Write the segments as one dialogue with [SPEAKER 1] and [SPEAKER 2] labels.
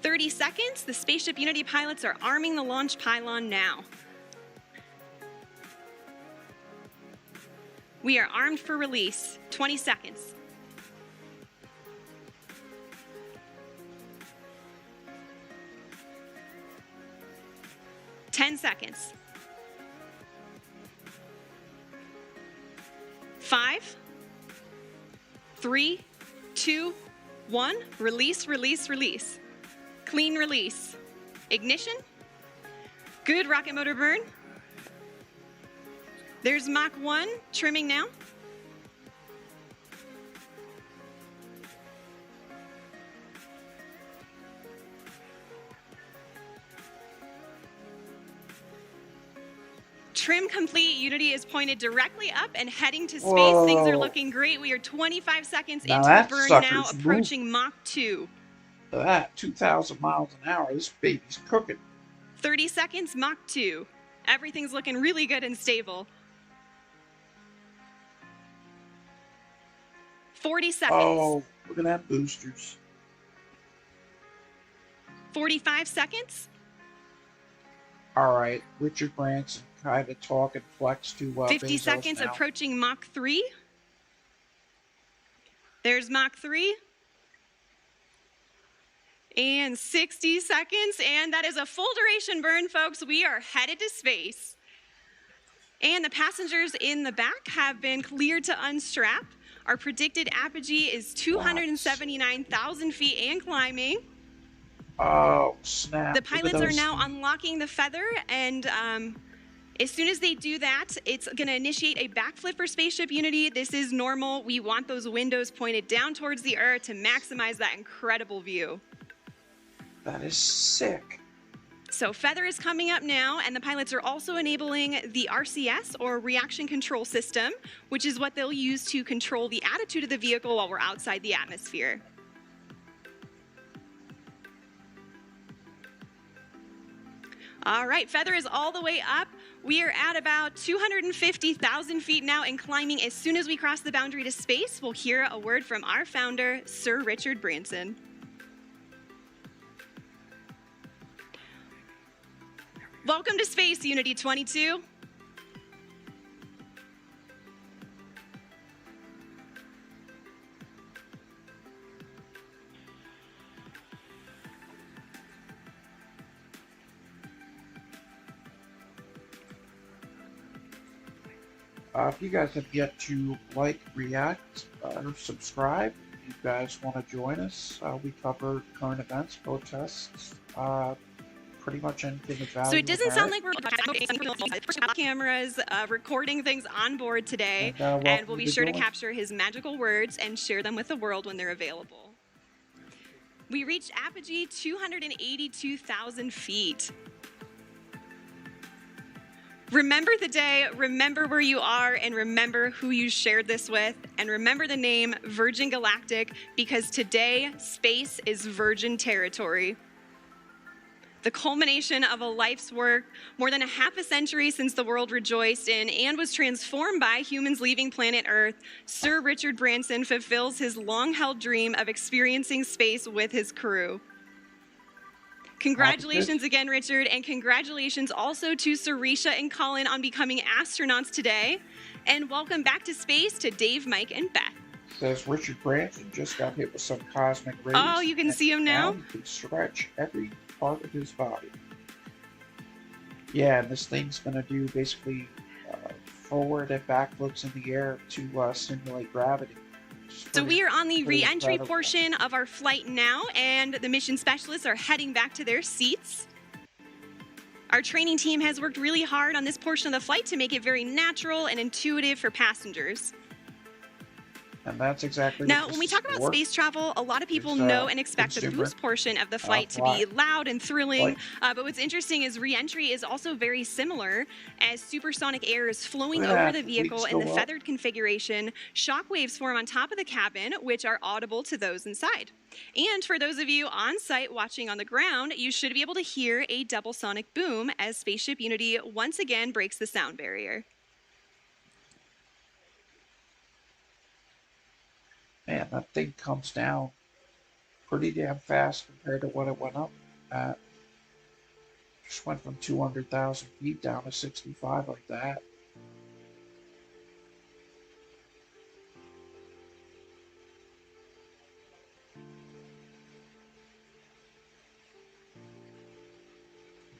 [SPEAKER 1] 30 seconds. The Spaceship Unity pilots are arming the launch pylon now. We are armed for release. 20 seconds. Ten seconds. 5, 3, 2, 1. Release, release, release. Clean release. Ignition. Good rocket motor burn. There's Mach 1 trimming now. Trim complete. Unity is pointed directly up and heading to space.
[SPEAKER 2] Whoa.
[SPEAKER 1] Things are looking great. We are 25 seconds
[SPEAKER 2] Now
[SPEAKER 1] into the
[SPEAKER 2] that
[SPEAKER 1] burn
[SPEAKER 2] sucker's
[SPEAKER 1] now, approaching Mach 2.
[SPEAKER 2] That 2,000 miles an hour, this baby's cooking.
[SPEAKER 1] 30 seconds, Mach 2. Everything's looking really good and stable. 40 seconds.
[SPEAKER 2] Oh, look at that boosters.
[SPEAKER 1] 45 seconds.
[SPEAKER 2] All right, Richard Branson kind of talk and flex to
[SPEAKER 1] 50
[SPEAKER 2] Bezos
[SPEAKER 1] seconds,
[SPEAKER 2] now.
[SPEAKER 1] approaching Mach 3. There's Mach 3. And 60 seconds, and that is a full duration burn, folks. We are headed to space. And the passengers in the back have been cleared to unstrap. Our predicted apogee is 279,000 feet and climbing.
[SPEAKER 2] Oh, snap.
[SPEAKER 1] The pilots are now unlocking the feather, and as soon as they do that, it's going to initiate a backflip for Spaceship Unity. This is normal. We want those windows pointed down towards the Earth to maximize that incredible view.
[SPEAKER 2] That is sick.
[SPEAKER 1] So feather is coming up now, and the pilots are also enabling the RCS, or reaction control system, which is what they'll use to control the attitude of the vehicle while we're outside the atmosphere. All right, feather is all the way up. We are at about 250,000 feet now and climbing. As soon as we cross the boundary to space, we'll hear a word from our founder, Sir Richard Branson. Welcome to Space, Unity 22.
[SPEAKER 2] If you guys have yet to like, react, or subscribe, if you guys want to join us, we cover current events, protests, pretty much anything of value.
[SPEAKER 1] So it doesn't sound like we're cameras recording things on board today, and we'll be sure to capture his magical words and share them with the world when they're available. We reached apogee 282,000 feet. Remember the day, remember where you are, and remember who you shared this with, and remember the name Virgin Galactic, because today, space is virgin territory. The culmination of a life's work, more than a half a century since the world rejoiced in and was transformed by humans leaving planet Earth, Sir Richard Branson fulfills his long-held dream of experiencing space with his crew. Congratulations again, Richard, and congratulations also to Sarisha and Colin on becoming astronauts today. And welcome back to space to Dave, Mike, and Beth.
[SPEAKER 2] Says Richard Branson just got hit with some cosmic rays.
[SPEAKER 1] Oh, you can see him now?
[SPEAKER 2] He can stretch every part of his body. Yeah, and this thing's going to do basically forward and backflips in the air to simulate gravity.
[SPEAKER 1] So we are on the re-entry portion of our flight now, and the mission specialists are heading back to their seats. Our training team has worked really hard on this portion of the flight to make it very natural and intuitive for passengers.
[SPEAKER 2] And that's exactly
[SPEAKER 1] now, when we talk about space travel, a lot of people know and expect the boost portion of the flight to be loud and thrilling. But what's interesting is re-entry is also very similar, as supersonic air is flowing over the vehicle in the feathered configuration. Shock waves form on top of the cabin, which are audible to those inside. And for those of you on site watching on the ground, you should be able to hear a double sonic boom as Spaceship Unity once again breaks the sound barrier.
[SPEAKER 2] Man, that thing comes down pretty damn fast compared to what it went up at. Just went from 200,000 feet down to 65 like that.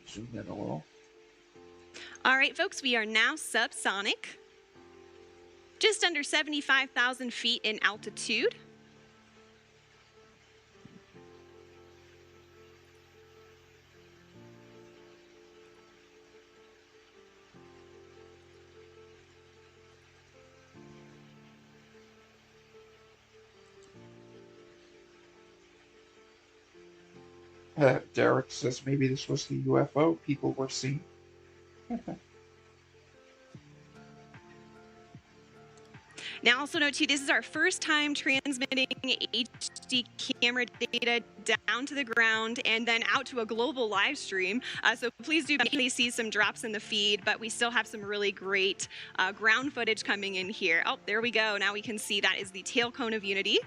[SPEAKER 2] Zoom in a little.
[SPEAKER 1] All right, folks, we are now subsonic. Just under 75,000 feet in altitude.
[SPEAKER 2] Derek says maybe this was the UFO people were seeing.
[SPEAKER 1] Now, also note too, this is our first time transmitting HD camera data down to the ground and then out to a global live stream. So please do see some drops in the feed, but we still have some really great ground footage coming in here. Oh, there we go. Now we can see that is the tail cone of Unity.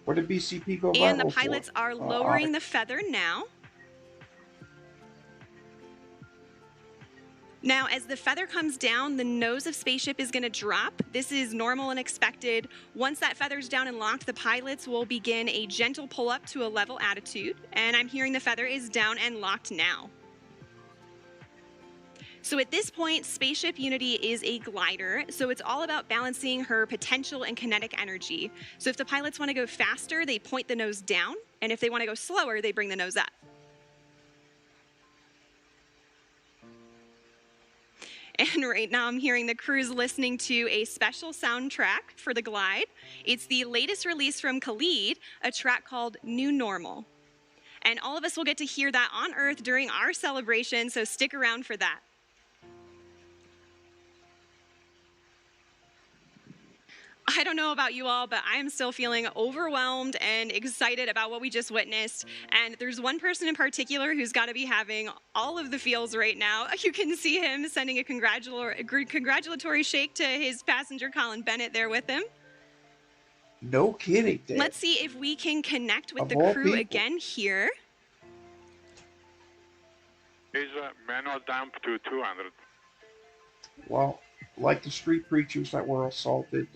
[SPEAKER 2] What did BCP go viral
[SPEAKER 1] And the pilots are lowering the feather now. Now, as the feather comes down, the nose of spaceship is going to drop. This is normal and expected. Once that feather's down and locked, the pilots will begin a gentle pull up to a level attitude. And I'm hearing the feather is down and locked now. So at this point, Spaceship Unity is a glider, so it's all about balancing her potential and kinetic energy. So if the pilots want to go faster, they point the nose down, and if they want to go slower, they bring the nose up. And right now I'm hearing the crew's listening to a special soundtrack for the glide. It's the latest release from Khalid, a track called New Normal. And all of us will get to hear that on Earth during our celebration, so stick around for that. I don't know about you all, but I am still feeling overwhelmed and excited about what we just witnessed. And there's one person in particular who's got to be having all of the feels right now. You can see him sending a congratulatory shake to his passenger, Colin Bennett, there with him.
[SPEAKER 2] No kidding, Dave.
[SPEAKER 1] Let's see if we can connect with the crew again here.
[SPEAKER 3] Is manual dump to 200.
[SPEAKER 2] Well, like the street preachers that were assaulted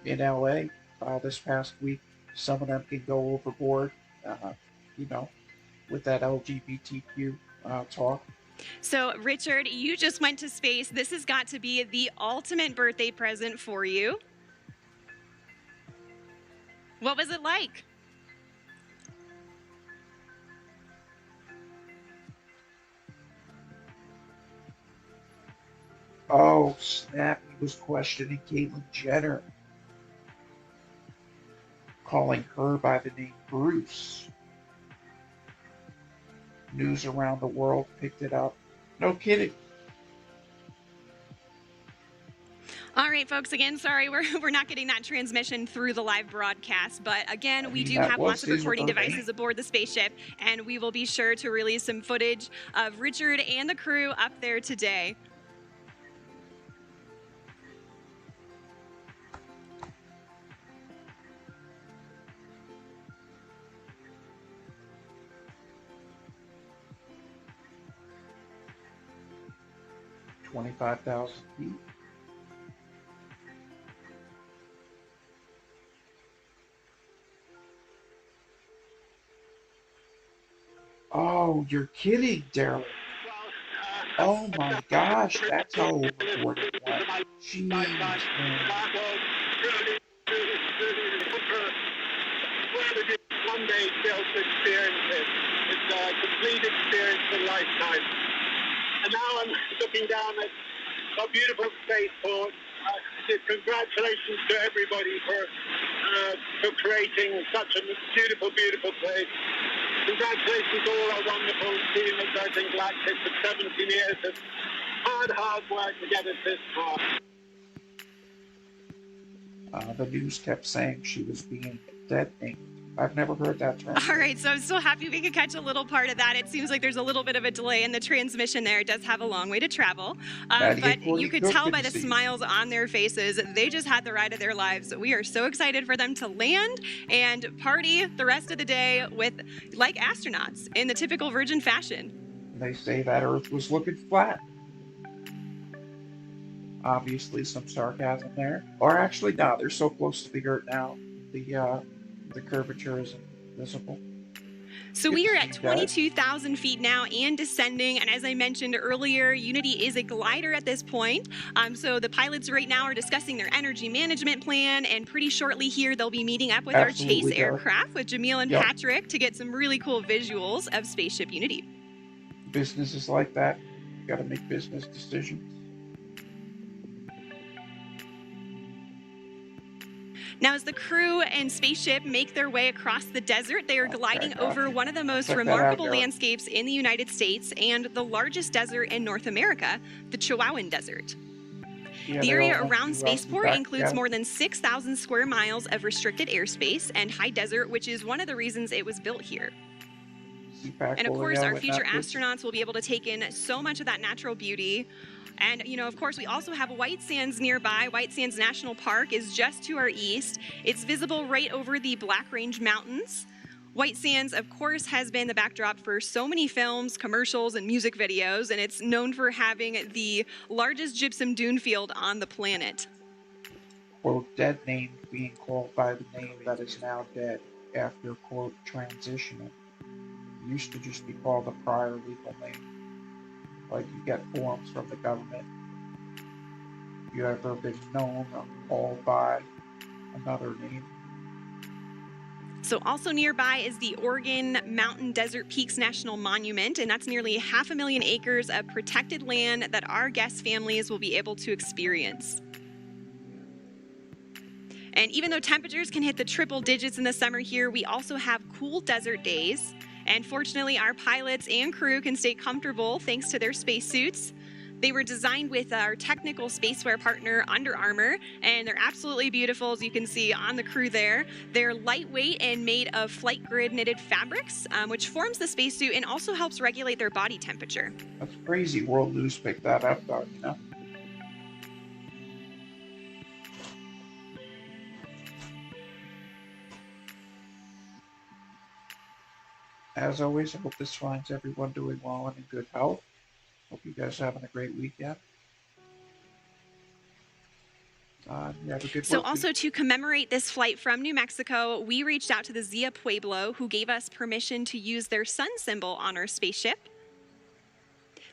[SPEAKER 2] in LA this past week, some of them can go overboard, you know, with that LGBTQ talk.
[SPEAKER 1] So, Richard, you just went to space. This has got to be the ultimate birthday present for you. What was it like?
[SPEAKER 2] Oh, snap. He was questioning Caitlyn Jenner, calling her by the name Bruce. News around the world picked it up. No kidding.
[SPEAKER 1] All right, folks, again, sorry, we're not getting that transmission through the live broadcast, but again, we do have lots of recording devices aboard the spaceship, and we will be sure to release some footage of Richard and the crew up there today.
[SPEAKER 2] $25,000 feet. Oh, you're kidding, Daryl. Oh my gosh, that's how overboard it went. Jeez, man.
[SPEAKER 3] One day still to experience it. It's a complete experience for a lifetime. And now I'm looking down at a beautiful spaceport. Congratulations to everybody for creating such a beautiful, beautiful place. Congratulations to all our wonderful team at Virgin Galactic for 17 years of hard work to get us this far.
[SPEAKER 2] The news kept saying she was being detonated. I've never heard that term.
[SPEAKER 1] All right, so I'm still happy we could catch a little part of that. It seems like there's a little bit of a delay in the transmission there. It does have a long way to travel. But you could tell by the smiles on their faces, they just had the ride of their lives. We are so excited for them to land and party the rest of the day with, like astronauts, in the typical Virgin fashion.
[SPEAKER 2] They say that Earth was looking flat. Obviously some sarcasm there. Or actually, no, they're so close to the Earth now. The curvature isn't visible.
[SPEAKER 1] So we are at 22,000 feet now and descending. And as I mentioned earlier, Unity is a glider at this point. So the pilots right now are discussing their energy management plan. And pretty shortly here, they'll be meeting up with our chase aircraft with Jamil and Patrick to get some really cool visuals of Spaceship Unity.
[SPEAKER 2] Business is like that. You got to make business decisions.
[SPEAKER 1] Now, as the crew and spaceship make their way across the desert, they are gliding over one of the most remarkable landscapes in the United States and the largest desert in North America, the Chihuahuan Desert. The area around Spaceport includes more than 6,000 square miles of restricted airspace and high desert, which is one of the reasons it was built here. And of course, our future astronauts will be able to take in so much of that natural beauty. And, you know, of course, we also have White Sands nearby. White Sands National Park is just to our east. It's visible right over the Black Range Mountains. White Sands, of course, has been the backdrop for so many films, commercials, and music videos, and it's known for having the largest gypsum dune field on the planet.
[SPEAKER 2] Quote, dead name being called by the name that is now dead after, quote, transitioning. It used to just be called a prior legal name. Like you get forms from the government. You ever been known or called by another name?
[SPEAKER 1] So also nearby is the Oregon Mountain Desert Peaks National Monument, and that's nearly 500,000 acres of protected land that our guest families will be able to experience. And even though temperatures can hit the triple digits in the summer here, we also have cool desert days. And fortunately, our pilots and crew can stay comfortable thanks to their spacesuits. They were designed with our technical spacewear partner, Under Armour, and they're absolutely beautiful, as you can see on the crew there. They're lightweight and made of flight grid knitted fabrics, which forms the spacesuit and also helps regulate their body temperature.
[SPEAKER 2] That's crazy. World News picked that up, though, you know? As always, I hope this finds everyone doing well and in good health. Hope you guys are having a great weekend.
[SPEAKER 1] So also to commemorate this flight from New Mexico, we reached out to the Zia Pueblo, who gave us permission to use their sun symbol on our spaceship.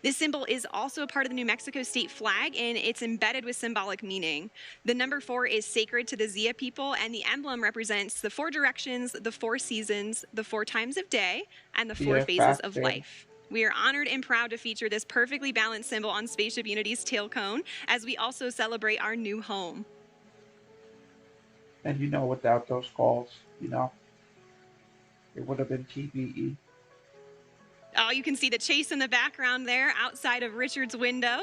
[SPEAKER 1] This symbol is also a part of the New Mexico state flag, and it's embedded with symbolic meaning. The number 4 is sacred to the Zia people, and the emblem represents the 4 directions, the 4 seasons, the 4 times of day, and the 4 phases of life. We are honored and proud to feature this perfectly balanced symbol on Spaceship Unity's tail cone, as we also celebrate our new home.
[SPEAKER 2] And you know, without those calls, you know, it would have been TBE.
[SPEAKER 1] Oh, you can see the chase in the background there outside of Richard's window.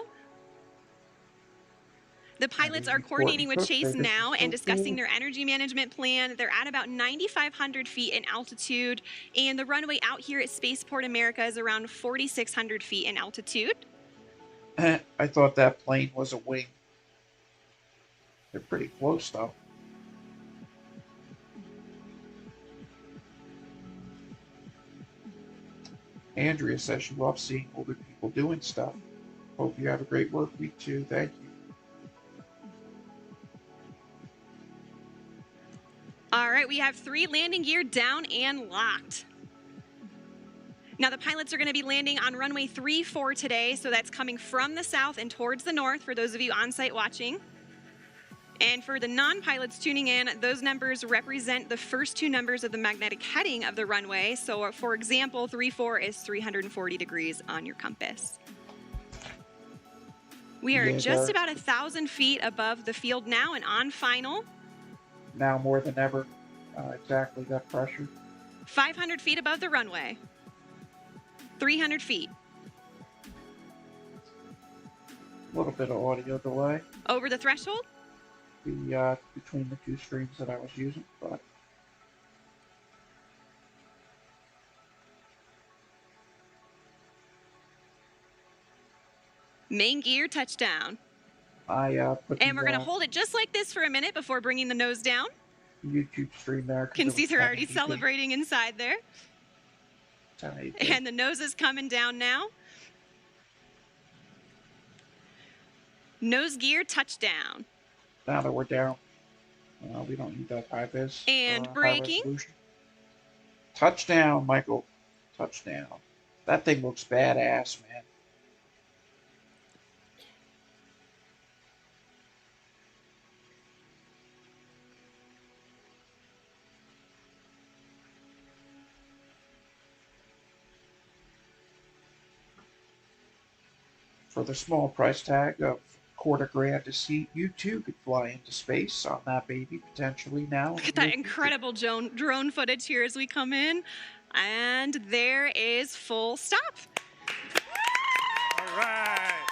[SPEAKER 1] The pilots are coordinating with Chase now and discussing their energy management plan. They're at about 9,500 feet in altitude, and the runway out here at Spaceport America is around 4,600 feet in altitude.
[SPEAKER 2] I thought that plane was a wing. They're pretty close, though. Andrea says she loves seeing older people doing stuff. Hope you have a great work week too. Thank you.
[SPEAKER 1] All right, we have 3 landing gear down and locked. Now the pilots are going to be landing on runway 34 today, so that's coming from the south and towards the north for those of you on site watching. And for the non-pilots tuning in, those numbers represent the first 2 numbers of the magnetic heading of the runway. So for example, 34 is 340 degrees on your compass. We are just about 1,000 feet above the field now and on final.
[SPEAKER 2] Now more than ever, exactly that pressure.
[SPEAKER 1] 500 feet above the runway. 300 feet.
[SPEAKER 2] A little bit of audio delay.
[SPEAKER 1] Over the threshold?
[SPEAKER 2] Between the 2 streams that I was using, but
[SPEAKER 1] Main gear touchdown.
[SPEAKER 2] I put
[SPEAKER 1] and we're going to hold it just like this for a minute before bringing the nose down.
[SPEAKER 2] YouTube stream there.
[SPEAKER 1] Can see they're already celebrating inside there. And the nose is coming down now. Nose gear touchdown.
[SPEAKER 2] Now that we're down, we don't need that high vis.
[SPEAKER 1] And braking.
[SPEAKER 2] Touchdown, Michael. Touchdown. That thing looks badass, man. For the small price tag of $250 a seat, you too could fly into space on that baby potentially now.
[SPEAKER 1] Look at that incredible drone footage here as we come in. And there is full stop.
[SPEAKER 4] All right.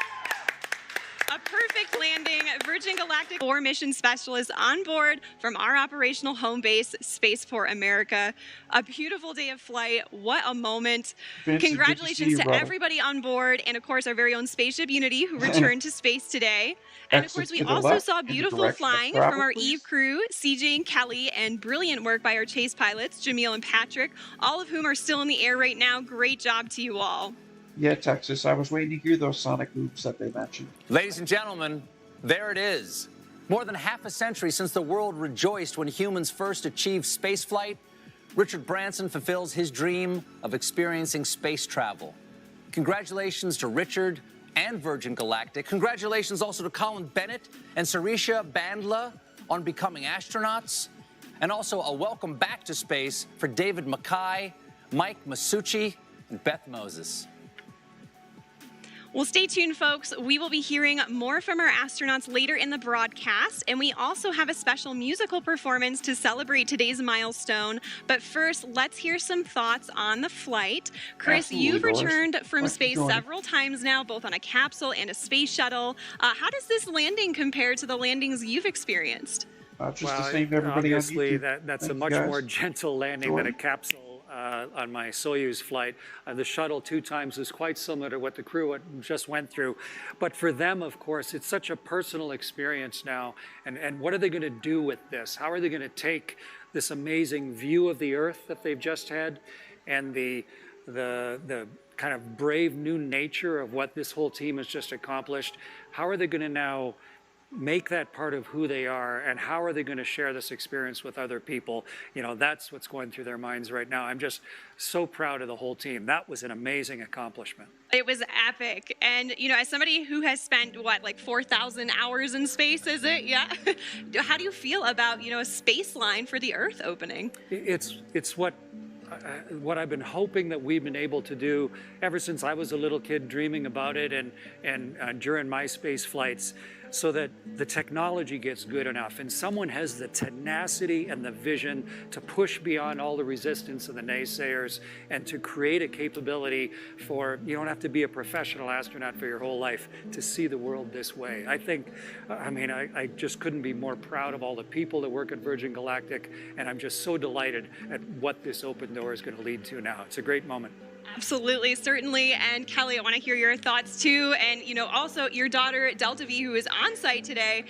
[SPEAKER 1] A perfect landing. Virgin Galactic 4 mission specialists on board from our operational home base, Spaceport America. A beautiful day of flight. What a moment.
[SPEAKER 2] Vincent,
[SPEAKER 1] congratulations to everybody on board, and of course our very own spaceship Unity, who returned to space today. And of course we also saw beautiful flying from our Eve crew, CJ and Kelly, and brilliant work by our chase pilots, Jamil and Patrick, all of whom are still in the air right now. Great job to you all.
[SPEAKER 2] Yeah, Texas. I was waiting to hear those sonic booms that they mentioned.
[SPEAKER 5] Ladies and gentlemen, there it is. More than half a century since the world rejoiced when humans first achieved spaceflight, Richard Branson fulfills his dream of experiencing space travel. Congratulations to Richard and Virgin Galactic. Congratulations also to Colin Bennett and Sarisha Bandla on becoming astronauts. And also a welcome back to space for David Mackay, Mike Masucci, and Beth Moses.
[SPEAKER 1] Well, stay tuned, folks. We will be hearing more from our astronauts later in the broadcast, and we also have a special musical performance to celebrate today's milestone. But first, let's hear some thoughts on the flight. Chris,
[SPEAKER 2] Absolutely,
[SPEAKER 1] you've
[SPEAKER 2] Doris.
[SPEAKER 1] returned from space several times now, both on a capsule and a space shuttle. How does this landing compare to the landings you've experienced?
[SPEAKER 2] Just the same to everybody
[SPEAKER 4] obviously,
[SPEAKER 2] on YouTube.
[SPEAKER 4] that's
[SPEAKER 2] Thank
[SPEAKER 4] a
[SPEAKER 2] you,
[SPEAKER 4] much
[SPEAKER 2] guys.
[SPEAKER 4] more gentle landing than a capsule on my Soyuz flight. The shuttle 2 times was quite similar to what the crew just went through. But for them, of course, it's such a personal experience now. And what are they going to do with this? How are they going to take this amazing view of the Earth that they've just had and the kind of brave new nature of what this whole team has just accomplished? How are they going to now make that part of who they are, and how are they going to share this experience with other people? You know, that's what's going through their minds right now. I'm just so proud of the whole team. That was an amazing accomplishment.
[SPEAKER 1] It was epic. And, you know, as somebody who has spent, like 4,000 hours in space, is it? Yeah. How do you feel about, a space line for the Earth opening?
[SPEAKER 4] It's what I've been hoping that we've been able to do ever since I was a little kid, dreaming about it and during my space flights, so that the technology gets good enough and someone has the tenacity and the vision to push beyond all the resistance of the naysayers and to create a capability for, you don't have to be a professional astronaut for your whole life to see the world this way. I just couldn't be more proud of all the people that work at Virgin Galactic, and I'm just so delighted at what this open door is going to lead to now. It's a great moment.
[SPEAKER 1] Absolutely, certainly. And Kelly, I want to hear your thoughts too. And, also your daughter, Delta V, who is on site today,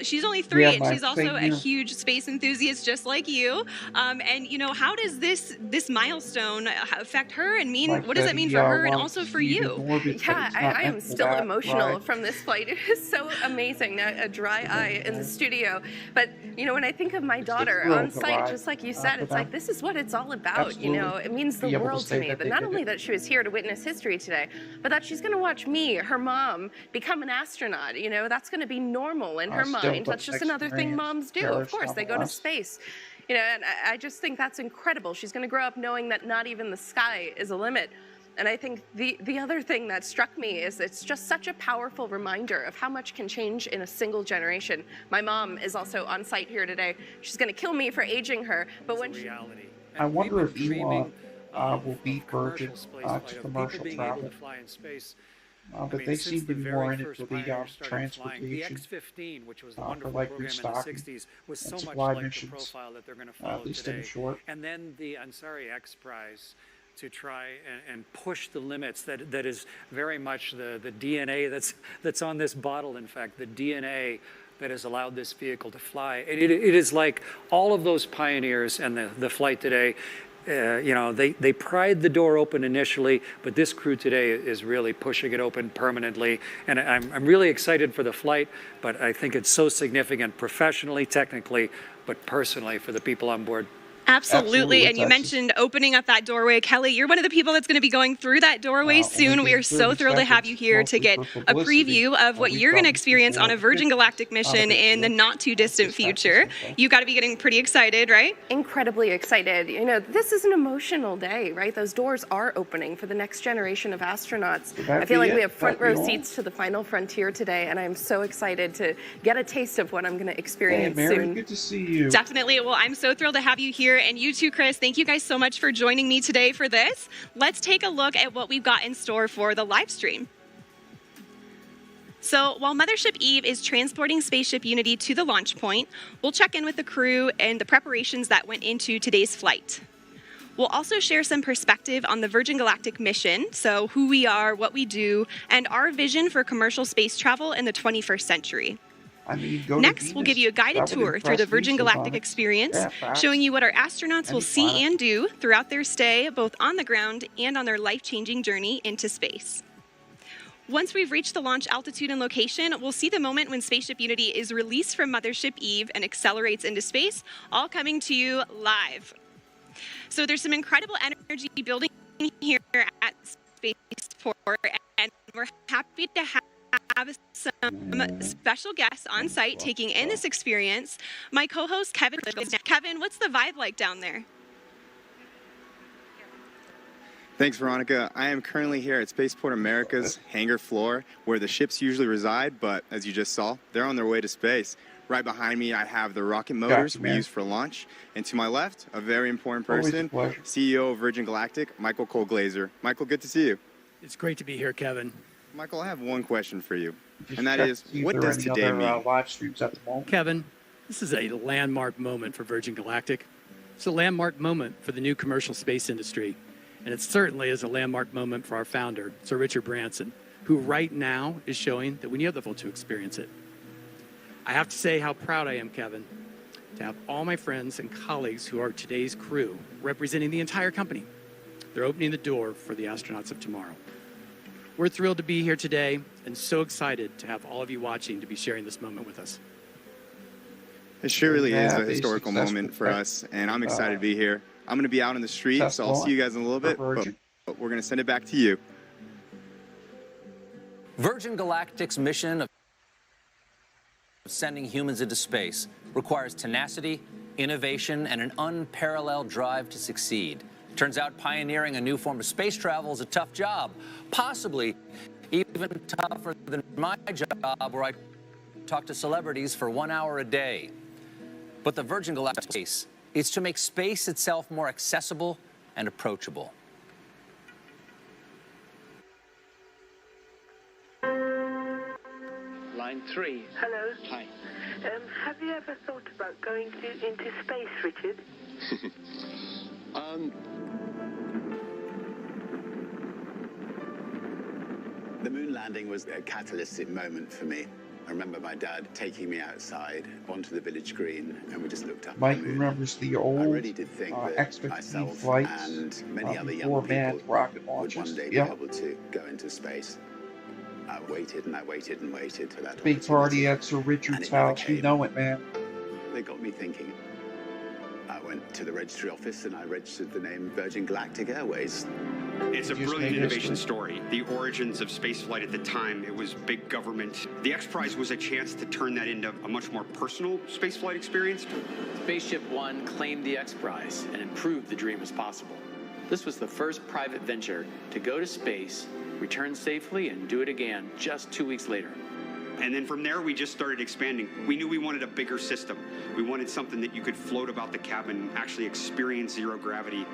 [SPEAKER 1] she's only 3, and she's also a huge space enthusiast just like you. How does this milestone affect her and what does it mean for her and also for you?
[SPEAKER 6] Yeah, I am still emotional from this flight. It is so amazing. A dry eye in the studio. But, when I think of my daughter on site, just like you said, it's like, this is what it's all about. It means the world to me. But not only that she was here to witness history today, but that she's going to watch me, her mom, become an astronaut. That's going to be normal in her mind. That's just another thing moms do. Of course, they go to space. And I just think that's incredible. She's going to grow up knowing that not even the sky is a limit. And I think the other thing that struck me is it's just such a powerful reminder of how much can change in a single generation. My mom is also on site here today. She's going to kill me for aging her. But when
[SPEAKER 4] reality.
[SPEAKER 2] I wonder if Elon will beat Virgin to commercial travel. But they seem to be more in it for the transportation,
[SPEAKER 4] the X-15, which was the
[SPEAKER 2] for
[SPEAKER 4] wonderful
[SPEAKER 2] like
[SPEAKER 4] program
[SPEAKER 2] restocking
[SPEAKER 4] in the 60s, was so
[SPEAKER 2] and
[SPEAKER 4] much
[SPEAKER 2] supply
[SPEAKER 4] like
[SPEAKER 2] missions,
[SPEAKER 4] the profile that they're going to follow
[SPEAKER 2] at least in
[SPEAKER 4] today.
[SPEAKER 2] the short.
[SPEAKER 4] And then the Ansari X Prize, to try and push the limits. That is very much the DNA that's on this bottle, in fact, the DNA that has allowed this vehicle to fly. It is like all of those pioneers and the flight today, you know, they pried the door open initially, but this crew today is really pushing it open permanently. And I'm really excited for the flight, but I think it's so significant professionally, technically, but personally for the people on board.
[SPEAKER 1] Absolutely. And you mentioned opening up that doorway. Kelly, you're one of the people that's going to be going through that doorway soon. We are so thrilled to have you here to get a preview of what you're going to experience on a Virgin Galactic mission in the not too distant future. You got to be getting pretty excited, right?
[SPEAKER 6] Incredibly excited. You know, this is an emotional day, right? Those doors are opening for the next generation of astronauts. I feel like we have front row seats to the final frontier today, and I'm so excited to get a taste of what I'm going to experience soon.
[SPEAKER 2] Good to see you.
[SPEAKER 1] Definitely. Well, I'm so thrilled to have you here. And you too, Chris, thank you guys so much for joining me today for this. Let's take a look at what we've got in store for the live stream. So while Mothership Eve is transporting Spaceship Unity to the launch point, we'll check in with the crew and the preparations that went into today's flight. We'll also share some perspective on the Virgin Galactic mission, so who we are, what we do, and our vision for commercial space travel in the 21st century. Next, we'll give you a guided tour through the Virgin Galactic experience, showing you what our astronauts will see and do throughout their stay, both on the ground and on their life-changing journey into space. Once we've reached the launch altitude and location, we'll see the moment when Spaceship Unity is released from Mothership Eve and accelerates into space, all coming to you live. So there's some incredible energy building here at Spaceport, and we're happy to have some special guests on site taking in this experience. My co-host Kevin. Kevin, what's the vibe like down there?
[SPEAKER 7] Thanks, Veronica. I am currently here at Spaceport America's hangar floor, where the ships usually reside, but as you just saw, they're on their way to space. Right behind me, I have the rocket motors we use for launch, and to my left, a very important person, CEO of Virgin Galactic, Michael Cole-Glazer. Michael, good to see you.
[SPEAKER 8] It's great to be here, Kevin.
[SPEAKER 7] Michael, I have one question for you, and that is, what does today mean?
[SPEAKER 2] Live streams at the moment?
[SPEAKER 8] Kevin, this is a landmark moment for Virgin Galactic. It's a landmark moment for the new commercial space industry, and it certainly is a landmark moment for our founder, Sir Richard Branson, who right now is showing that we need other people to experience it. I have to say how proud I am, Kevin, to have all my friends and colleagues who are today's crew representing the entire company. They're opening the door for the astronauts of tomorrow. We're thrilled to be here today and so excited to have all of you watching to be sharing this moment with us.
[SPEAKER 7] It sure really is a historical moment for us, and I'm excited to be here. I'm going to be out in the street, so I'll see you guys in a little bit, but we're going to send it back to you.
[SPEAKER 5] Virgin Galactic's mission of sending humans into space requires tenacity, innovation, and an unparalleled drive to succeed. Turns out pioneering a new form of space travel is a tough job, possibly even tougher than my job where I talk to celebrities for 1 hour a day. But the Virgin Galactic space is to make space itself more accessible and approachable.
[SPEAKER 9] Line 3.
[SPEAKER 10] Hello.
[SPEAKER 9] Hi.
[SPEAKER 10] Have you ever thought about going into space, Richard?
[SPEAKER 11] The moon landing was a catalytic moment for me. I remember my dad taking me outside onto the village green, and we just looked up
[SPEAKER 2] Mike
[SPEAKER 11] at the moon.
[SPEAKER 2] remembers the old
[SPEAKER 11] I really did think that
[SPEAKER 2] X-15
[SPEAKER 11] myself
[SPEAKER 2] flights
[SPEAKER 11] and many other
[SPEAKER 2] before
[SPEAKER 11] young
[SPEAKER 2] manned
[SPEAKER 11] people
[SPEAKER 2] rocket
[SPEAKER 11] would
[SPEAKER 2] launches.
[SPEAKER 11] one day be able to go into space. I waited and I waited and waited for that
[SPEAKER 2] Big party at Sir Richard's house. You know it, man.
[SPEAKER 11] They got me thinking. I went to the registry office and I registered the name Virgin Galactic Airways.
[SPEAKER 12] It's a brilliant innovation story. The origins of spaceflight at the time, it was big government. The X Prize was a chance to turn that into a much more personal spaceflight experience.
[SPEAKER 9] Spaceship One claimed the X Prize and proved the dream was possible. This was the first private venture to go to space, return safely, and do it again just 2 weeks later.
[SPEAKER 12] And then from there, we just started expanding. We knew we wanted a bigger system. We wanted something that you could float about the cabin, actually experience zero gravity.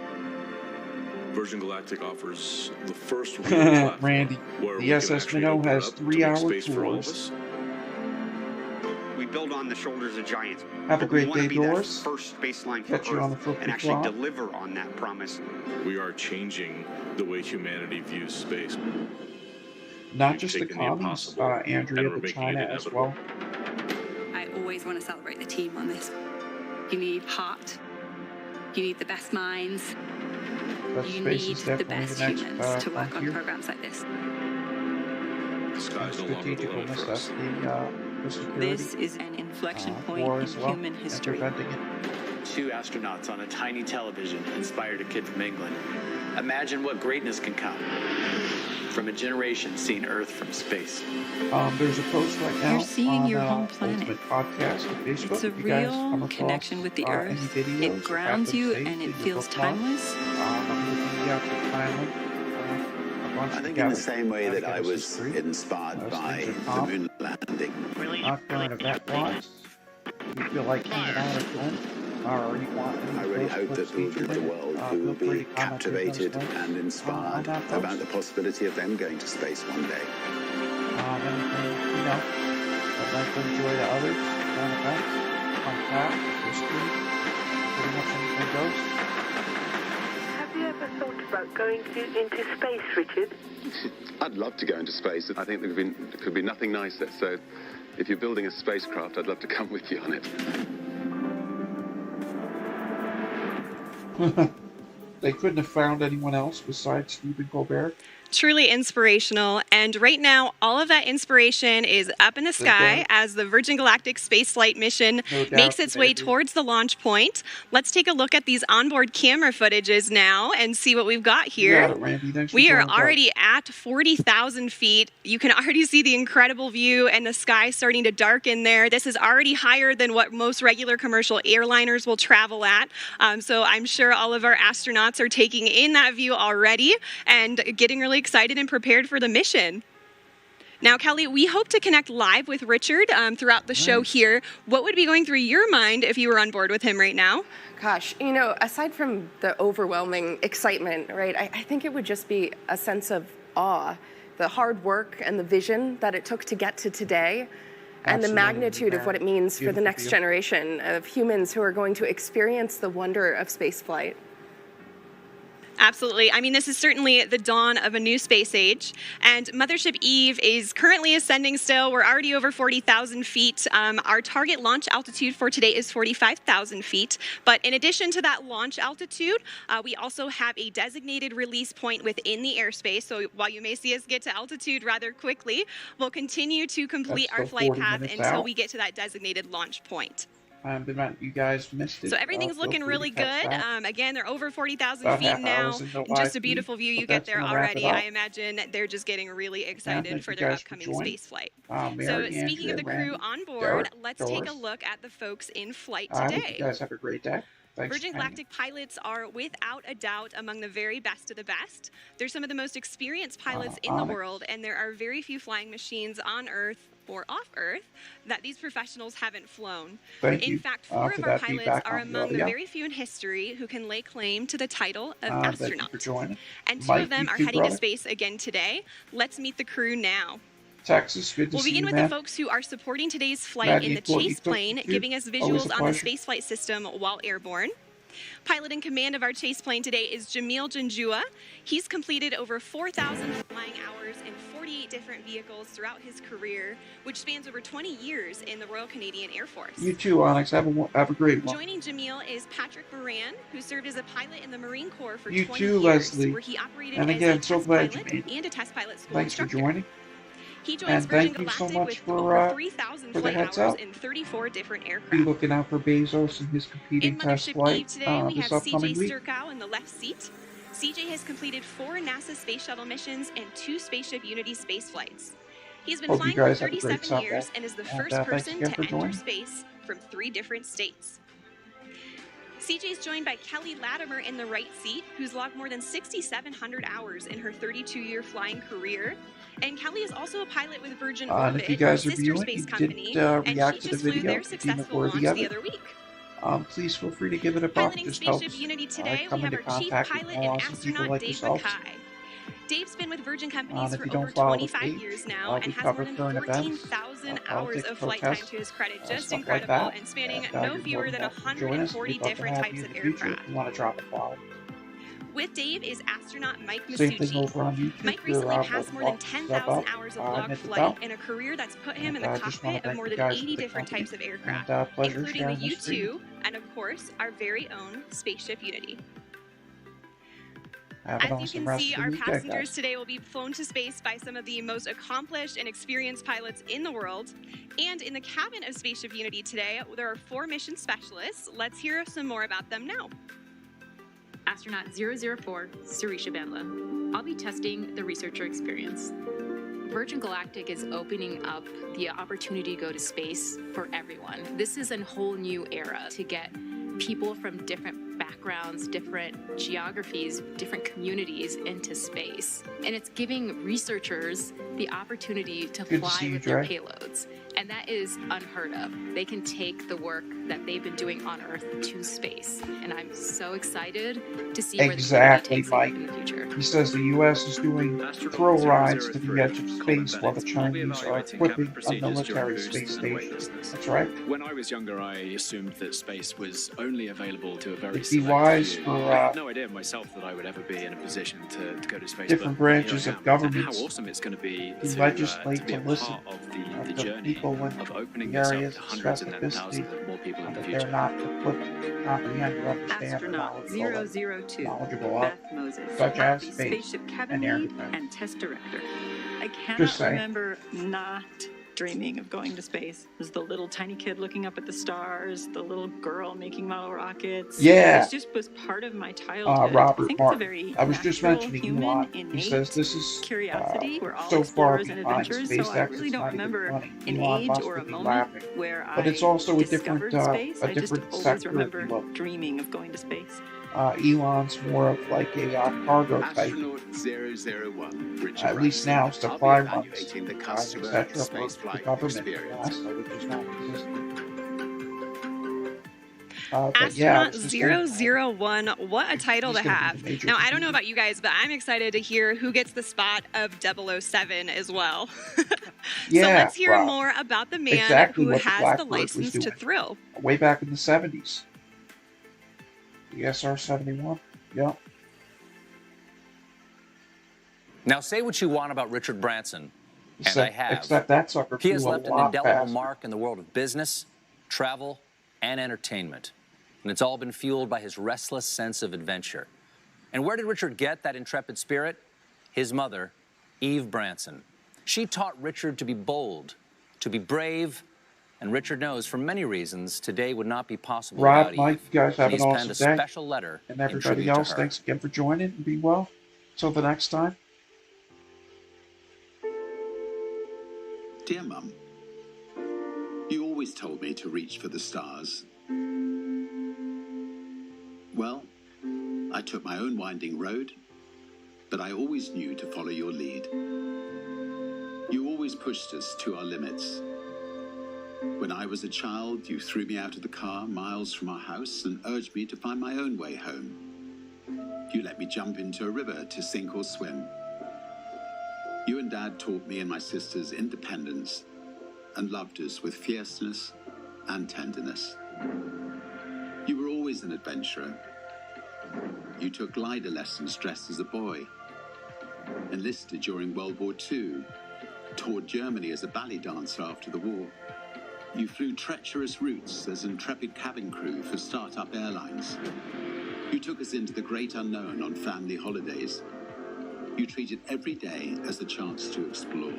[SPEAKER 13] Virgin Galactic offers the first real platform
[SPEAKER 2] Randy,
[SPEAKER 13] where
[SPEAKER 2] the SS Minnow has 3-hour tours.
[SPEAKER 12] We build on the shoulders of giants.
[SPEAKER 2] Have a great
[SPEAKER 12] we want
[SPEAKER 2] day,
[SPEAKER 12] to be that
[SPEAKER 2] Doris.
[SPEAKER 12] first baseline for
[SPEAKER 2] Catch you on the
[SPEAKER 12] Earth
[SPEAKER 2] football
[SPEAKER 12] and actually
[SPEAKER 2] club.
[SPEAKER 12] deliver on that promise.
[SPEAKER 13] We are changing the way humanity views space.
[SPEAKER 2] Not
[SPEAKER 13] We've
[SPEAKER 2] just the
[SPEAKER 13] taken the
[SPEAKER 2] commies,
[SPEAKER 13] impossible,
[SPEAKER 2] Andrea,
[SPEAKER 13] and we're
[SPEAKER 2] but
[SPEAKER 13] making
[SPEAKER 2] China
[SPEAKER 13] it
[SPEAKER 2] as
[SPEAKER 13] inevitable.
[SPEAKER 2] well.
[SPEAKER 14] I always want to celebrate the team on this. You need heart. You need the best minds.
[SPEAKER 2] But
[SPEAKER 14] You
[SPEAKER 2] space
[SPEAKER 14] need
[SPEAKER 2] is
[SPEAKER 14] the
[SPEAKER 2] definitely
[SPEAKER 14] best
[SPEAKER 2] the next
[SPEAKER 14] humans to work on
[SPEAKER 2] frontier.
[SPEAKER 14] programs like this.
[SPEAKER 13] The sky's no longer the
[SPEAKER 2] Strategical
[SPEAKER 13] limit for us.
[SPEAKER 2] the security.
[SPEAKER 15] This is an inflection
[SPEAKER 2] war
[SPEAKER 15] point in
[SPEAKER 2] as well,
[SPEAKER 15] human history.
[SPEAKER 2] and preventing it.
[SPEAKER 9] 2 astronauts on a tiny television inspired a kid from England. Imagine what greatness can come from a generation seeing Earth from space.
[SPEAKER 2] There's a post right now
[SPEAKER 15] You're seeing
[SPEAKER 2] on
[SPEAKER 15] your home planet.
[SPEAKER 2] Ultimate Podcast on Facebook.
[SPEAKER 15] It's a
[SPEAKER 2] If you guys come
[SPEAKER 15] real
[SPEAKER 2] across,
[SPEAKER 15] connection with the
[SPEAKER 2] any
[SPEAKER 15] Earth.
[SPEAKER 2] videos
[SPEAKER 15] It grounds
[SPEAKER 2] that have
[SPEAKER 15] you
[SPEAKER 2] been
[SPEAKER 15] and
[SPEAKER 2] saved
[SPEAKER 15] it
[SPEAKER 2] in your
[SPEAKER 15] feels
[SPEAKER 2] book club,
[SPEAKER 15] timeless.
[SPEAKER 2] I'm looking at the Thailand.
[SPEAKER 11] I think in the same way that I was inspired by the moon landing.
[SPEAKER 2] Not current event wise. You feel like hanging out at home? Or you want
[SPEAKER 11] I really hope that there will be the world who will be captivated and inspired about the possibility of them going to space one day.
[SPEAKER 2] Anything, you know, I'd like to enjoy the others, current events, fun facts, history, pretty much anything goes.
[SPEAKER 10] Have you ever thought about going into space, Richard?
[SPEAKER 16] I'd love to go into space. I think there could be nothing nicer. So if you're building a spacecraft, I'd love to come with you on it.
[SPEAKER 2] They couldn't have found anyone else besides Stephen Colbert.
[SPEAKER 1] Truly inspirational. And right now, all of that inspiration is up in the sky as the Virgin Galactic spaceflight mission makes its way towards the launch point. Let's take a look at these onboard camera footages now and see what we've got here. We are already at 40,000 feet. You can already see the incredible view and the sky starting to darken there. This is already higher than what most regular commercial airliners will travel at. So I'm sure all of our astronauts are taking in that view already and getting really excited and prepared for the mission. Now, Kelly, we hope to connect live with Richard throughout the show here. What would be going through your mind if you were on board with him right now?
[SPEAKER 6] Gosh, you know, aside from the overwhelming excitement, right, I think it would just be a sense of awe, the hard work and the vision that it took to get to today, and the magnitude of what it means for the next generation of humans who are going to experience the wonder of spaceflight.
[SPEAKER 1] Absolutely. I mean, this is certainly the dawn of a new space age, and Mothership Eve is currently ascending still. We're already over 40,000 feet. Our target launch altitude for today is 45,000 feet. But in addition to that launch altitude, we also have a designated release point within the airspace. So while you may see us get to altitude rather quickly, we'll continue to complete our flight path until we get to that designated launch point.
[SPEAKER 2] You guys missed it.
[SPEAKER 1] So everything's looking really good. Again, they're over 40,000 feet now. Just a beautiful view you get there already. I imagine they're just getting really excited for their upcoming space flight. So speaking of the crew on board, let's take a look at the folks in flight today.
[SPEAKER 2] You guys have a great day.
[SPEAKER 1] Virgin Galactic pilots are without a doubt among the very best of the best. They're some of the most experienced pilots in the world, and there are very few flying machines on Earth or off Earth that these professionals haven't flown. In fact, 4 of our pilots are among the very few in history who can lay claim to the title of astronaut. And 2 of them are heading to space again today. Let's meet the crew now.
[SPEAKER 2] Texas, good to
[SPEAKER 1] we'll
[SPEAKER 2] see
[SPEAKER 1] begin
[SPEAKER 2] you,
[SPEAKER 1] with
[SPEAKER 2] man.
[SPEAKER 1] the folks who are supporting today's flight in the chase plane, giving us visuals on the spaceflight system while airborne. Pilot in command of our chase plane today is Jamil Janjua. He's completed over 4,000 flying hours in 48 different vehicles throughout his career, which spans over 20 years in the Royal Canadian Air Force.
[SPEAKER 2] You too, Onyx. Have a great one.
[SPEAKER 1] Joining Jamil is Patrick Moran, who served as a pilot in the Marine Corps for 20
[SPEAKER 2] too,
[SPEAKER 1] years,
[SPEAKER 2] Leslie.
[SPEAKER 1] where he operated
[SPEAKER 2] And
[SPEAKER 1] as
[SPEAKER 2] again,
[SPEAKER 1] a
[SPEAKER 2] so
[SPEAKER 1] test
[SPEAKER 2] glad
[SPEAKER 1] pilot
[SPEAKER 2] you made it.
[SPEAKER 1] and a test pilot school
[SPEAKER 2] Thanks
[SPEAKER 1] instructor.
[SPEAKER 2] for joining.
[SPEAKER 1] He joins
[SPEAKER 2] And
[SPEAKER 1] Virgin
[SPEAKER 2] thank you
[SPEAKER 1] Galactic
[SPEAKER 2] so much
[SPEAKER 1] with
[SPEAKER 2] for,
[SPEAKER 1] over 3,000
[SPEAKER 2] for the
[SPEAKER 1] flight
[SPEAKER 2] heads
[SPEAKER 1] hours
[SPEAKER 2] up.
[SPEAKER 1] in 34 different
[SPEAKER 2] Be
[SPEAKER 1] aircraft.
[SPEAKER 2] looking out for Bezos and his competing
[SPEAKER 1] In
[SPEAKER 2] test
[SPEAKER 1] Mothership
[SPEAKER 2] flight
[SPEAKER 1] Eve today, we
[SPEAKER 2] this
[SPEAKER 1] have
[SPEAKER 2] upcoming
[SPEAKER 1] CJ
[SPEAKER 2] week.
[SPEAKER 1] Sturkow in the left seat. CJ has completed 4 NASA Space Shuttle missions and 2 Spaceship Unity space flights. He's been
[SPEAKER 2] Hope you
[SPEAKER 1] flying for
[SPEAKER 2] guys have a great
[SPEAKER 1] 37 years
[SPEAKER 2] Sunday.
[SPEAKER 1] and is the
[SPEAKER 2] And,
[SPEAKER 1] first
[SPEAKER 2] thanks
[SPEAKER 1] person
[SPEAKER 2] again
[SPEAKER 1] to
[SPEAKER 2] for
[SPEAKER 1] enter
[SPEAKER 2] joining.
[SPEAKER 1] space from 3 different states. CJ is joined by Kelly Latimer in the right seat, who's logged more than 6,700 hours in her 32-year flying career. And Kelly is also a pilot with Virgin
[SPEAKER 2] And if you
[SPEAKER 1] Orbit,
[SPEAKER 2] guys
[SPEAKER 1] a
[SPEAKER 2] are
[SPEAKER 1] sister
[SPEAKER 2] viewing,
[SPEAKER 1] space
[SPEAKER 2] you
[SPEAKER 1] company,
[SPEAKER 2] did
[SPEAKER 1] and
[SPEAKER 2] react
[SPEAKER 1] she
[SPEAKER 2] to the
[SPEAKER 1] just flew
[SPEAKER 2] video,
[SPEAKER 1] their
[SPEAKER 2] deem it
[SPEAKER 1] successful
[SPEAKER 2] worthy
[SPEAKER 1] launch
[SPEAKER 2] of
[SPEAKER 1] the
[SPEAKER 2] it.
[SPEAKER 1] other week.
[SPEAKER 2] Please feel free to give it a buck. It
[SPEAKER 1] Piloting
[SPEAKER 2] just
[SPEAKER 1] Spaceship
[SPEAKER 2] helps
[SPEAKER 1] Unity today, we
[SPEAKER 2] come
[SPEAKER 1] have
[SPEAKER 2] into
[SPEAKER 1] our chief
[SPEAKER 2] contact with
[SPEAKER 1] pilot
[SPEAKER 2] more
[SPEAKER 1] and
[SPEAKER 2] awesome people
[SPEAKER 1] astronaut
[SPEAKER 2] like
[SPEAKER 1] Dave
[SPEAKER 2] yourselves.
[SPEAKER 1] Mackay. Dave's been with Virgin companies
[SPEAKER 2] If
[SPEAKER 1] for
[SPEAKER 2] you
[SPEAKER 1] over
[SPEAKER 2] don't follow the
[SPEAKER 1] 25
[SPEAKER 2] page,
[SPEAKER 1] years now and
[SPEAKER 2] we
[SPEAKER 1] has
[SPEAKER 2] cover
[SPEAKER 1] more than
[SPEAKER 2] current events,
[SPEAKER 1] 14,000 hours
[SPEAKER 2] politics,
[SPEAKER 1] of flight time
[SPEAKER 2] protests,
[SPEAKER 1] to his credit. Just
[SPEAKER 2] stuff
[SPEAKER 1] incredible,
[SPEAKER 2] like that.
[SPEAKER 1] and spanning
[SPEAKER 2] And,
[SPEAKER 1] no
[SPEAKER 2] you're
[SPEAKER 1] fewer
[SPEAKER 2] more
[SPEAKER 1] than
[SPEAKER 2] welcome to join us.
[SPEAKER 1] 140
[SPEAKER 2] We'd love to
[SPEAKER 1] different
[SPEAKER 2] have
[SPEAKER 1] types
[SPEAKER 2] you
[SPEAKER 1] of
[SPEAKER 2] in the future
[SPEAKER 1] aircraft.
[SPEAKER 2] if you want to drop a follow.
[SPEAKER 1] With Dave is astronaut Mike
[SPEAKER 2] Same thing
[SPEAKER 1] Masucci.
[SPEAKER 2] over on YouTube.
[SPEAKER 1] Mike recently passed more than 10,000 hours of log flight in a career that's put him in the cockpit of more than 80 different types of aircraft, including the U-2 and, of course, our very own spaceship Unity. As you can see, our passengers today will be flown to space by some of the most accomplished and experienced pilots in the world. And in the cabin of Spaceship Unity today, there are 4 mission specialists. Let's hear some more about them now.
[SPEAKER 15] Astronaut 004, Sarisha Bandla. I'll be testing the researcher experience. Virgin Galactic is opening up the opportunity to go to space for everyone. This is a whole new era to get people from different backgrounds, different geographies, different communities into space. And it's giving researchers the opportunity to fly with their payloads. And that is unheard of. They can take the work that they've been doing on Earth to space. And I'm so excited to see where the community takes it in the future.
[SPEAKER 2] He says the U.S. is doing thrill rides to the edge of space while the Chinese are equipping a military space station. That's right.
[SPEAKER 17] When I was younger, I assumed that space was only available to a very
[SPEAKER 2] It'd be
[SPEAKER 17] select
[SPEAKER 2] wise
[SPEAKER 17] few.
[SPEAKER 2] for
[SPEAKER 17] I had no idea myself that I would ever be in a position to go to space.
[SPEAKER 2] different
[SPEAKER 17] but here
[SPEAKER 2] branches
[SPEAKER 17] I
[SPEAKER 2] of
[SPEAKER 17] am.
[SPEAKER 2] government
[SPEAKER 17] And how awesome it's going to be
[SPEAKER 2] to
[SPEAKER 17] to
[SPEAKER 2] legislate
[SPEAKER 17] be a
[SPEAKER 2] to listen
[SPEAKER 17] part of
[SPEAKER 2] to
[SPEAKER 17] the journey
[SPEAKER 2] people in
[SPEAKER 17] of opening
[SPEAKER 2] the
[SPEAKER 17] this up
[SPEAKER 2] areas
[SPEAKER 17] to
[SPEAKER 2] of
[SPEAKER 17] hundreds and then
[SPEAKER 2] specificity
[SPEAKER 17] thousands of more people in the
[SPEAKER 2] that
[SPEAKER 17] future.
[SPEAKER 2] they're not equipped to comprehend or understand or
[SPEAKER 18] Astronaut
[SPEAKER 2] knowledgeable
[SPEAKER 18] 002,
[SPEAKER 2] of,
[SPEAKER 18] Beth Moses,
[SPEAKER 2] such as
[SPEAKER 18] the
[SPEAKER 2] space
[SPEAKER 18] spaceship cabin
[SPEAKER 2] and air
[SPEAKER 18] lead
[SPEAKER 2] defense.
[SPEAKER 18] and test director. I
[SPEAKER 2] Just
[SPEAKER 18] cannot
[SPEAKER 2] saying.
[SPEAKER 18] remember not dreaming of going to space. It was the little tiny kid looking up at the stars, the little girl making model rockets.
[SPEAKER 2] Yeah.
[SPEAKER 18] It just was part of my childhood. I
[SPEAKER 2] Robert
[SPEAKER 18] think
[SPEAKER 2] Martin.
[SPEAKER 18] it's a very
[SPEAKER 2] I was just
[SPEAKER 18] natural
[SPEAKER 2] mentioning
[SPEAKER 18] human,
[SPEAKER 2] Elon.
[SPEAKER 18] innate
[SPEAKER 2] He says this is
[SPEAKER 18] curiosity. We're all
[SPEAKER 2] so far
[SPEAKER 18] explorers and
[SPEAKER 2] behind
[SPEAKER 18] adventurers,
[SPEAKER 2] SpaceX,
[SPEAKER 18] so I really
[SPEAKER 2] it's
[SPEAKER 18] don't
[SPEAKER 2] not even
[SPEAKER 18] remember
[SPEAKER 2] funny.
[SPEAKER 18] an
[SPEAKER 2] Elon
[SPEAKER 18] age
[SPEAKER 2] must
[SPEAKER 18] or a
[SPEAKER 2] be
[SPEAKER 18] moment
[SPEAKER 2] laughing.
[SPEAKER 18] where
[SPEAKER 2] But it's also a different,
[SPEAKER 18] discovered space.
[SPEAKER 2] a
[SPEAKER 18] I just
[SPEAKER 2] different
[SPEAKER 18] always
[SPEAKER 2] sector, if
[SPEAKER 18] remember
[SPEAKER 2] you will.
[SPEAKER 18] dreaming of going to space.
[SPEAKER 2] Elon's more of like a cargo type.
[SPEAKER 11] Astronaut 001, Richard
[SPEAKER 2] At least
[SPEAKER 11] Branson.
[SPEAKER 2] now,
[SPEAKER 11] I'll
[SPEAKER 2] supply
[SPEAKER 11] be
[SPEAKER 2] runs,
[SPEAKER 11] evaluating the customer
[SPEAKER 2] etc. for the
[SPEAKER 11] spaceflight
[SPEAKER 2] government
[SPEAKER 11] experience.
[SPEAKER 2] NASA, which is not existing.
[SPEAKER 1] Astronaut 001, what a title to have. Now, I don't know about you guys, but I'm excited to hear who gets the spot of 007 as well. So let's hear more about the man who has the license to thrill.
[SPEAKER 2] Way back in the 70s. The SR-71, yeah.
[SPEAKER 5] Now, say what you want about Richard Branson, and I have.
[SPEAKER 2] Except that sucker
[SPEAKER 5] He has
[SPEAKER 2] flew a
[SPEAKER 5] left an
[SPEAKER 2] lot
[SPEAKER 5] indelible
[SPEAKER 2] faster.
[SPEAKER 5] mark in the world of business, travel, and entertainment. And it's all been fueled by his restless sense of adventure. And where did Richard get that intrepid spirit? His mother, Eve Branson. She taught Richard to be bold, to be brave, and Richard knows, for many reasons, today would not be possible
[SPEAKER 2] Rob,
[SPEAKER 5] without
[SPEAKER 2] Mike,
[SPEAKER 5] Eve.
[SPEAKER 2] you guys have
[SPEAKER 5] He's
[SPEAKER 2] an
[SPEAKER 5] penned
[SPEAKER 2] awesome
[SPEAKER 5] a
[SPEAKER 2] day.
[SPEAKER 5] special letter
[SPEAKER 2] And
[SPEAKER 5] in
[SPEAKER 2] everybody
[SPEAKER 5] tribute to
[SPEAKER 2] else,
[SPEAKER 5] her.
[SPEAKER 2] thanks again for joining, and be well. Till the next time.
[SPEAKER 11] Dear Mum, you always told me to reach for the stars. Well, I took my own winding road, but I always knew to follow your lead. You always pushed us to our limits. When I was a child, you threw me out of the car miles from our house and urged me to find my own way home. You let me jump into a river to sink or swim. You and Dad taught me and my sisters independence and loved us with fierceness and tenderness. You were always an adventurer. You took glider lessons dressed as a boy, enlisted during World War II, toured Germany as a ballet dancer after the war. You flew treacherous routes as intrepid cabin crew for start-up airlines. You took us into the great unknown on family holidays. You treated every day as a chance to explore.